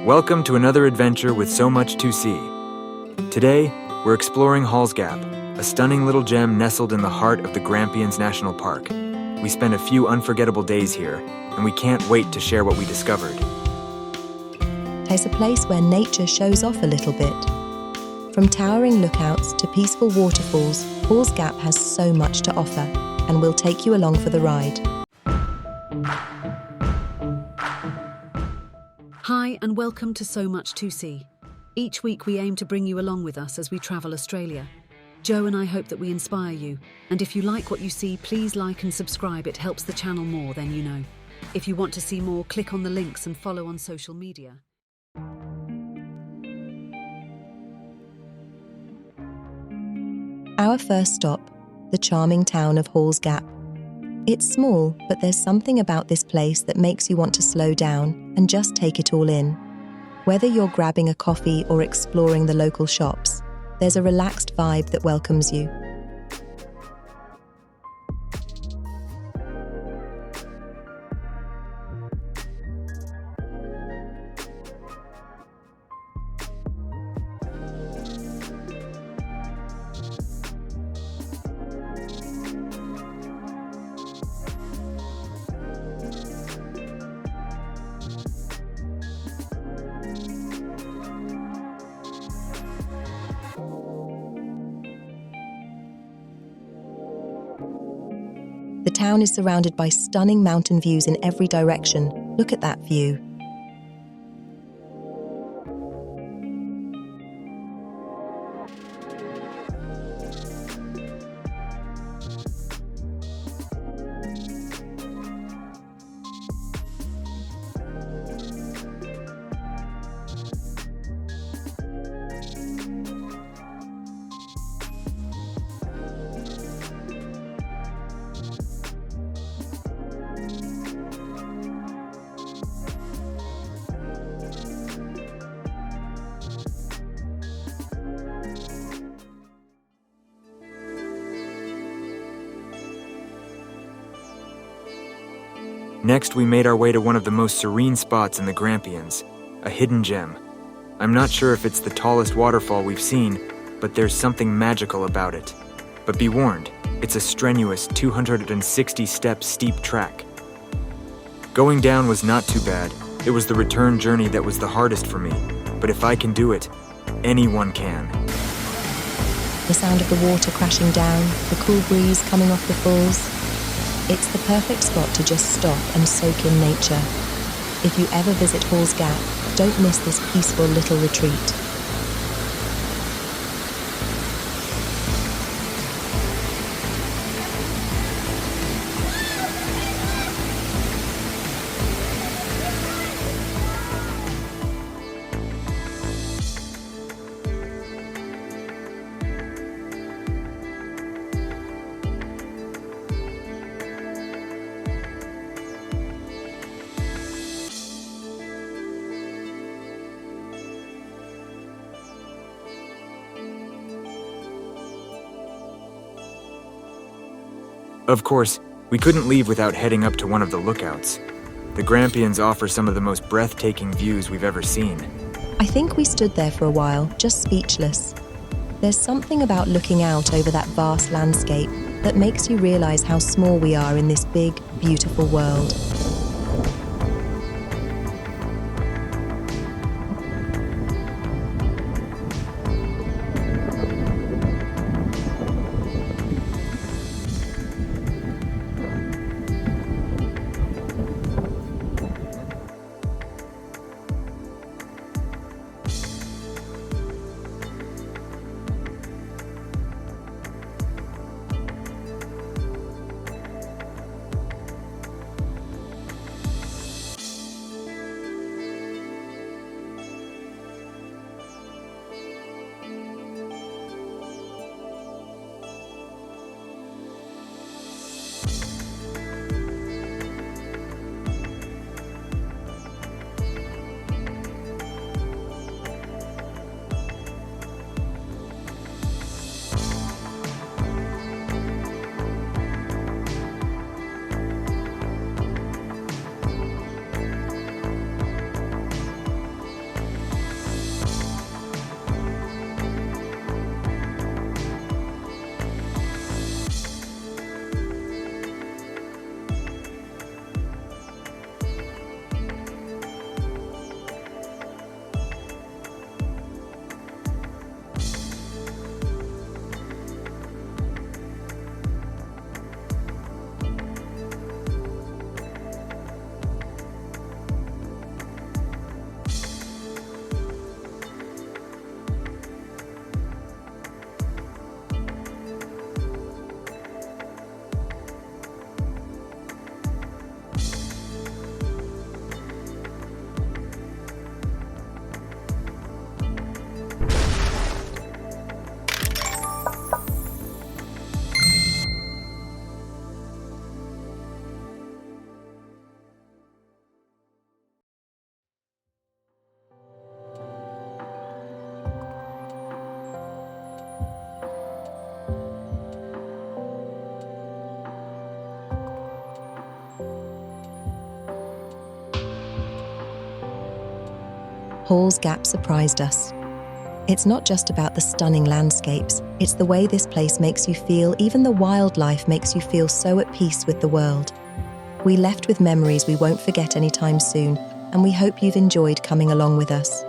Welcome to another adventure with so much to see. Today, we're exploring Hall's Gap, a stunning little gem nestled in the heart of the Grampians National Park. We spent a few unforgettable days here, and we can't wait to share what we discovered. It's a place where nature shows off a little bit. From towering lookouts to peaceful waterfalls, Hall's Gap has so much to offer, and we'll take you along for the ride. Hi and welcome to So Much to See. Each week we aim to bring you along with us as we travel Australia. Joe and I hope that we inspire you, and if you like what you see, please like and subscribe. It helps the channel more than you know. If you want to see more, click on the links and follow on social media. Our first stop, the charming town of Hall's Gap. It's small, but there's something about this place that makes you want to slow down and just take it all in. Whether you're grabbing a coffee or exploring the local shops, there's a relaxed vibe that welcomes you. The town is surrounded by stunning mountain views in every direction. Look at that view. Next, we made our way to one of the most serene spots in the Grampians, a hidden gem. I'm not sure if it's the tallest waterfall we've seen, but there's something magical about it. But be warned, it's a strenuous 260-step steep track. Going down was not too bad. It was the return journey that was the hardest for me. But if I can do it, anyone can. The sound of the water crashing down, the cool breeze coming off the falls. It's the perfect spot to just stop and soak in nature. If you ever visit Hall's Gap, don't miss this peaceful little retreat. Of course, we couldn't leave without heading up to one of the lookouts. The Grampians offer some of the most breathtaking views we've ever seen. I think we stood there for a while, just speechless. There's something about looking out over that vast landscape that makes you realize how small we are in this big, beautiful world. Hall's Gap surprised us. It's not just about the stunning landscapes, it's the way this place makes you feel. Even the wildlife makes you feel so at peace with the world. We left with memories we won't forget anytime soon, and we hope you've enjoyed coming along with us.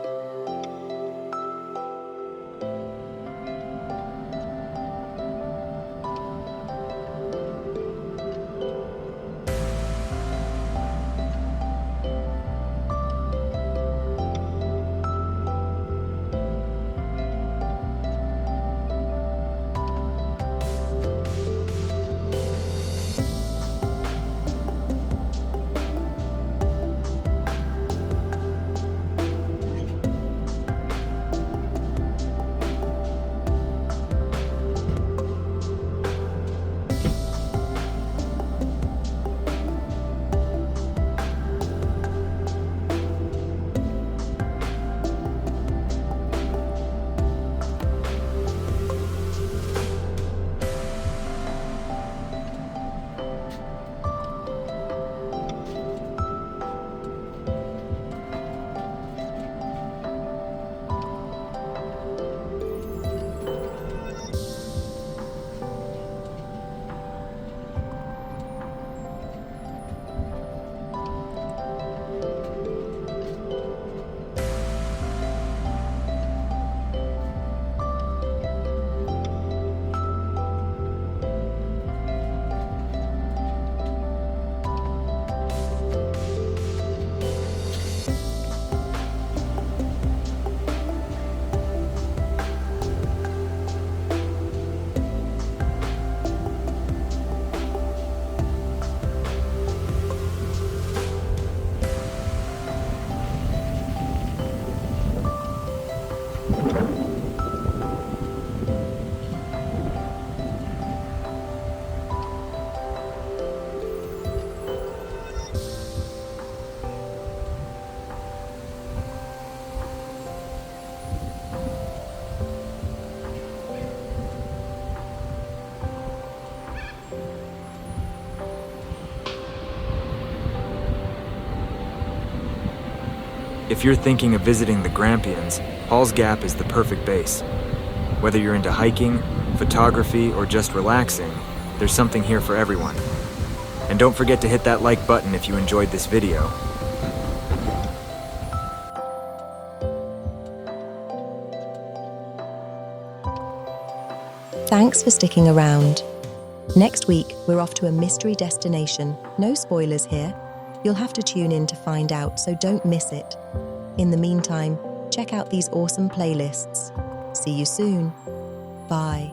If you're thinking of visiting the Grampians, Hall's Gap is the perfect base. Whether you're into hiking, photography, or just relaxing, there's something here for everyone. And don't forget to hit that like button if you enjoyed this video. Thanks for sticking around. Next week, we're off to a mystery destination. No spoilers here. You'll have to tune in to find out, so don't miss it. In the meantime, check out these awesome playlists. See you soon. Bye.